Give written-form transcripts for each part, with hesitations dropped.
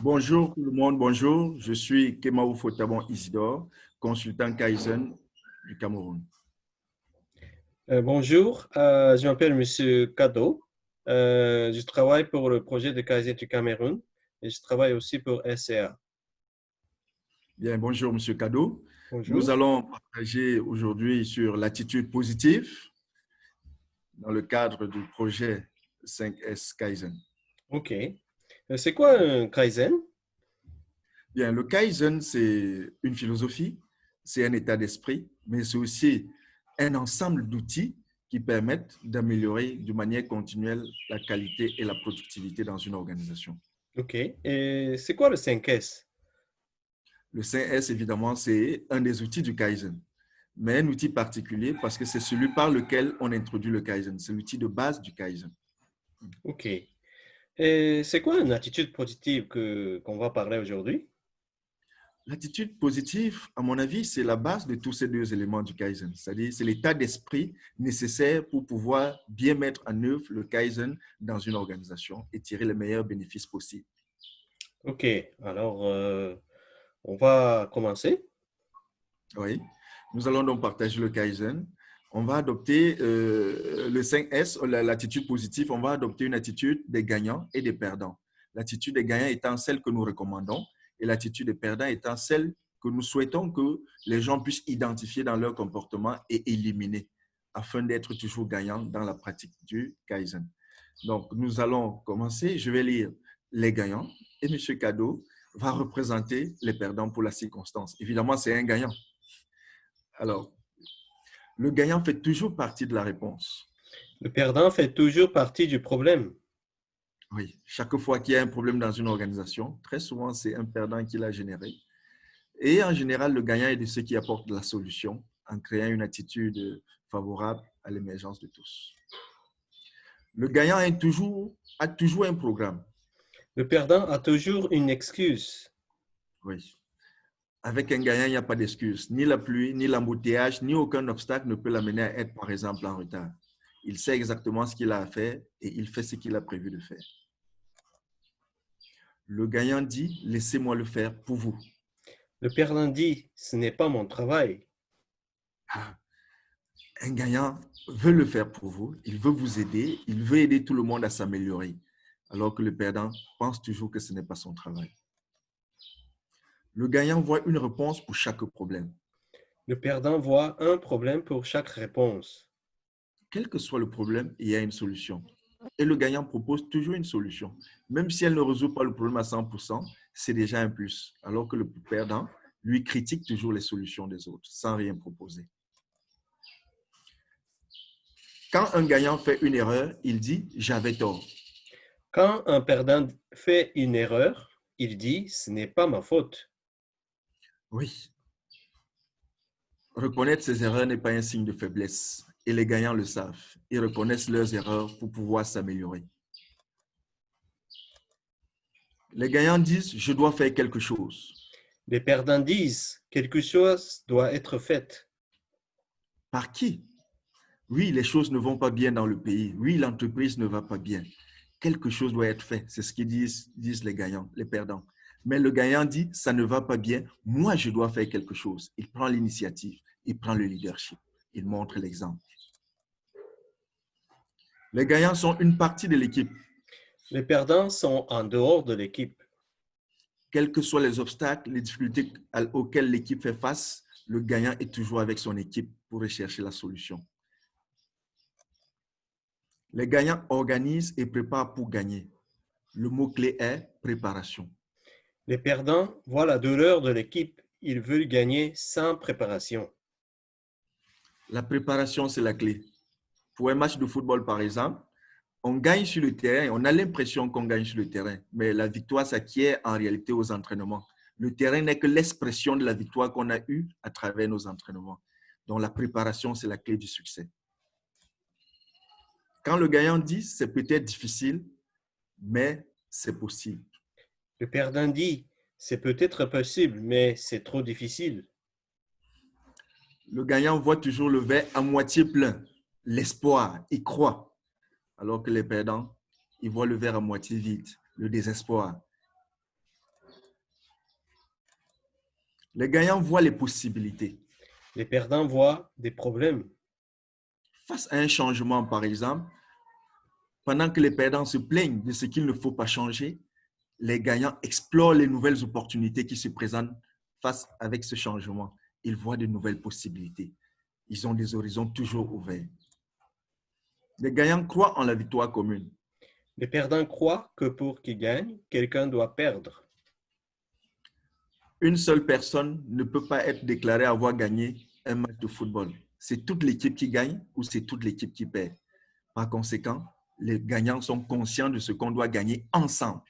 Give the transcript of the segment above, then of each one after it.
Bonjour tout le monde, bonjour. Je suis Kemaou Fotabon Isidore, consultant Kaizen du Cameroun. Bonjour, je m'appelle Monsieur Kado. Je travaille pour le projet de Kaizen du Cameroun et je travaille aussi pour SCA. Bien, bonjour Monsieur Kado. Nous Bonjour. allons partager aujourd'hui sur l'attitude positive dans le cadre du projet 5S Kaizen. OK. C'est quoi un Kaizen? Bien, le Kaizen, c'est une philosophie, c'est un état d'esprit, mais c'est aussi un ensemble d'outils qui permettent d'améliorer de manière continuelle la qualité et la productivité dans une organisation. OK. Et c'est quoi le 5S? Le 5S, évidemment, c'est un des outils du Kaizen, mais un outil particulier parce que c'est celui par lequel on introduit le Kaizen. C'est l'outil de base du Kaizen. OK. Et c'est quoi une attitude positive qu'on va parler aujourd'hui? L'attitude positive, à mon avis, c'est la base de tous ces deux éléments du Kaizen. C'est-à-dire, c'est l'état d'esprit nécessaire pour pouvoir bien mettre en œuvre le Kaizen dans une organisation et tirer les meilleurs bénéfices possibles. OK. Alors, on va commencer. Oui. Nous allons donc partager le Kaizen. On va adopter le 5S, l'attitude positive, on va adopter une attitude des gagnants et des perdants. L'attitude des gagnants étant celle que nous recommandons et l'attitude des perdants étant celle que nous souhaitons que les gens puissent identifier dans leur comportement et éliminer afin d'être toujours gagnants dans la pratique du Kaizen. Donc, nous allons commencer. Je vais lire les gagnants et M. Kado va représenter les perdants pour la circonstance. Évidemment, c'est un gagnant. Alors, le gagnant fait toujours partie de la réponse. Le perdant fait toujours partie du problème. Oui, chaque fois qu'il y a un problème dans une organisation, très souvent, c'est un perdant qui l'a généré. Et en général, le gagnant est de ceux qui apportent la solution en créant une attitude favorable à l'émergence de tous. Le gagnant a toujours un programme. Le perdant a toujours une excuse. Oui. Avec un gagnant, il n'y a pas d'excuse. Ni la pluie, ni l'embouteillage, ni aucun obstacle ne peut l'amener à être, par exemple, en retard. Il sait exactement ce qu'il a à faire et il fait ce qu'il a prévu de faire. Le gagnant dit, laissez-moi le faire pour vous. Le perdant dit, ce n'est pas mon travail. Un gagnant veut le faire pour vous, il veut vous aider, il veut aider tout le monde à s'améliorer, alors que le perdant pense toujours que ce n'est pas son travail. Le gagnant voit une réponse pour chaque problème. Le perdant voit un problème pour chaque réponse. Quel que soit le problème, il y a une solution. Et le gagnant propose toujours une solution. Même si elle ne résout pas le problème à 100%, c'est déjà un plus. Alors que le perdant, lui, critique toujours les solutions des autres sans rien proposer. Quand un gagnant fait une erreur, il dit « j'avais tort ». Quand un perdant fait une erreur, il dit, ce n'est pas ma faute. Oui, reconnaître ses erreurs n'est pas un signe de faiblesse et les gagnants le savent. Ils reconnaissent leurs erreurs pour pouvoir s'améliorer. Les gagnants disent « je dois faire quelque chose ». Les perdants disent, quelque chose doit être fait. Par qui? Oui, les choses ne vont pas bien dans le pays. Oui, l'entreprise ne va pas bien. Quelque chose doit être fait. C'est ce qu'ils disent les gagnants, les perdants. Mais le gagnant dit, ça ne va pas bien. Moi, je dois faire quelque chose. Il prend l'initiative. Il prend le leadership. Il montre l'exemple. Les gagnants sont une partie de l'équipe. Les perdants sont en dehors de l'équipe. Quels que soient les obstacles, les difficultés auxquelles l'équipe fait face, le gagnant est toujours avec son équipe pour rechercher la solution. Les gagnants organisent et préparent pour gagner. Le mot-clé est préparation. Les perdants voient la douleur de l'équipe. Ils veulent gagner sans préparation. La préparation, c'est la clé. Pour un match de football, par exemple, on gagne sur le terrain, on a l'impression qu'on gagne sur le terrain, mais la victoire s'acquiert en réalité aux entraînements. Le terrain n'est que l'expression de la victoire qu'on a eue à travers nos entraînements. Donc, la préparation, c'est la clé du succès. Quand le gagnant dit, c'est peut-être difficile, mais c'est possible. Le perdant dit, c'est peut-être possible, mais c'est trop difficile. Le gagnant voit toujours le verre à moitié plein, l'espoir, il croit, alors que les perdants, ils voient le verre à moitié vide, le désespoir. Les gagnants voient les possibilités. Les perdants voient des problèmes. Face à un changement, par exemple, pendant que les perdants se plaignent de ce qu'il ne faut pas changer, les gagnants explorent les nouvelles opportunités qui se présentent face avec ce changement. Ils voient de nouvelles possibilités. Ils ont des horizons toujours ouverts. Les gagnants croient en la victoire commune. Les perdants croient que pour qu'ils gagnent, quelqu'un doit perdre. Une seule personne ne peut pas être déclarée avoir gagné un match de football. C'est toute l'équipe qui gagne ou c'est toute l'équipe qui perd. Par conséquent, les gagnants sont conscients de ce qu'on doit gagner ensemble.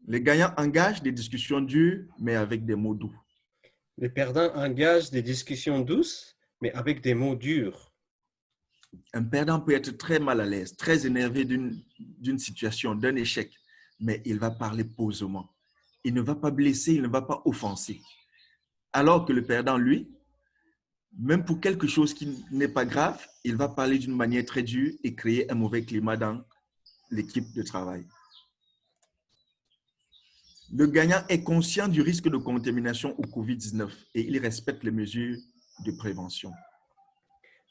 Les gagnants engagent des discussions dures, mais avec des mots doux. Les perdants engagent des discussions douces, mais avec des mots durs. Un perdant peut être très mal à l'aise, très énervé d'une situation, d'un échec, mais il va parler posément. Il ne va pas blesser, il ne va pas offenser. Alors que le perdant, lui, même pour quelque chose qui n'est pas grave, il va parler d'une manière très dure et créer un mauvais climat dans l'équipe de travail. Le gagnant est conscient du risque de contamination au COVID-19 et il respecte les mesures de prévention.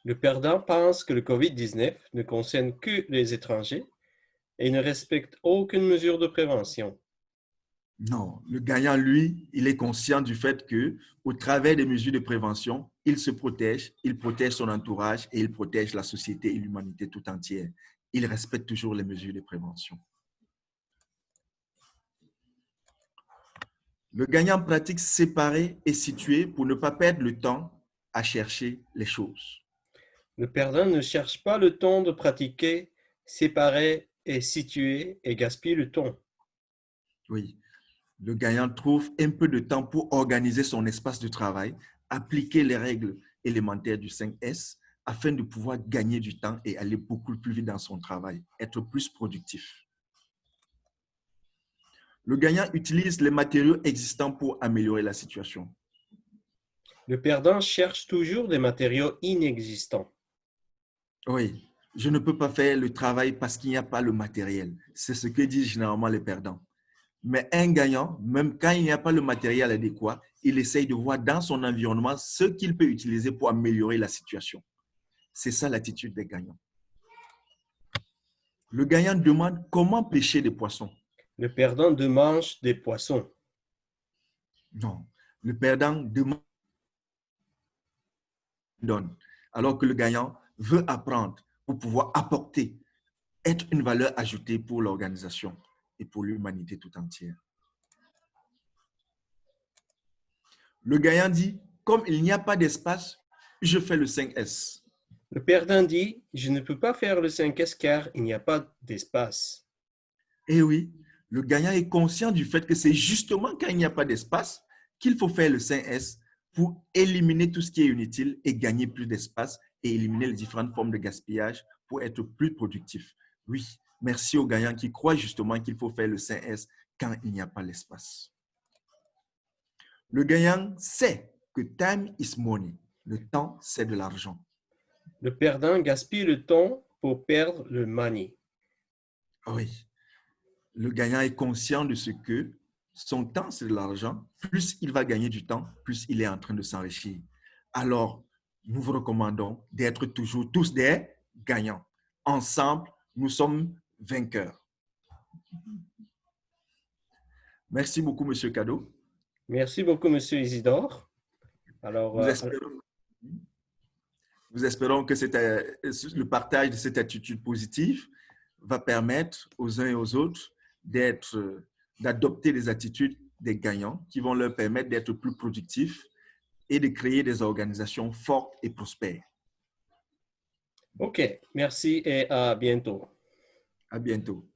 Le perdant pense que le COVID-19 ne concerne que les étrangers et ne respecte aucune mesure de prévention. Non, le gagnant, lui, il est conscient du fait que, au travers des mesures de prévention, il se protège, il protège son entourage et il protège la société et l'humanité tout entière. Il respecte toujours les mesures de prévention. Le gagnant pratique séparer et situer pour ne pas perdre le temps à chercher les choses. Le perdant ne cherche pas le temps de pratiquer, séparer et situer et gaspille le temps. Oui, le gagnant trouve un peu de temps pour organiser son espace de travail, appliquer les règles élémentaires du 5S afin de pouvoir gagner du temps et aller beaucoup plus vite dans son travail, être plus productif. Le gagnant utilise les matériaux existants pour améliorer la situation. Le perdant cherche toujours des matériaux inexistants. Oui, je ne peux pas faire le travail parce qu'il n'y a pas le matériel. C'est ce que disent généralement les perdants. Mais un gagnant, même quand il n'y a pas le matériel adéquat, il essaye de voir dans son environnement ce qu'il peut utiliser pour améliorer la situation. C'est ça l'attitude des gagnants. Le gagnant demande comment pêcher des poissons. Le perdant demande des poissons. Non, le perdant demande, donne, alors que le gagnant veut apprendre pour pouvoir apporter, être une valeur ajoutée pour l'organisation et pour l'humanité tout entière. Le gagnant dit, comme il n'y a pas d'espace, je fais le 5S. Le perdant dit, je ne peux pas faire le 5S car il n'y a pas d'espace. Et oui, le gagnant est conscient du fait que c'est justement quand il n'y a pas d'espace qu'il faut faire le 5S pour éliminer tout ce qui est inutile et gagner plus d'espace et éliminer les différentes formes de gaspillage pour être plus productif. Oui, merci aux gagnants qui croient justement qu'il faut faire le 5S quand il n'y a pas l'espace. Le gagnant sait que time is money. Le temps, c'est de l'argent. Le perdant gaspille le temps pour perdre le money. Oui, le gagnant est conscient de ce que son temps, c'est de l'argent. Plus il va gagner du temps, plus il est en train de s'enrichir. Alors, nous vous recommandons d'être toujours tous des gagnants. Ensemble, nous sommes vainqueurs. Merci beaucoup, Monsieur Cadeau. Merci beaucoup, Monsieur Isidore. Alors, Nous espérons que le partage de cette attitude positive va permettre aux uns et aux autres d'adopter des attitudes des gagnants qui vont leur permettre d'être plus productifs et de créer des organisations fortes et prospères. OK, merci et à bientôt. À bientôt.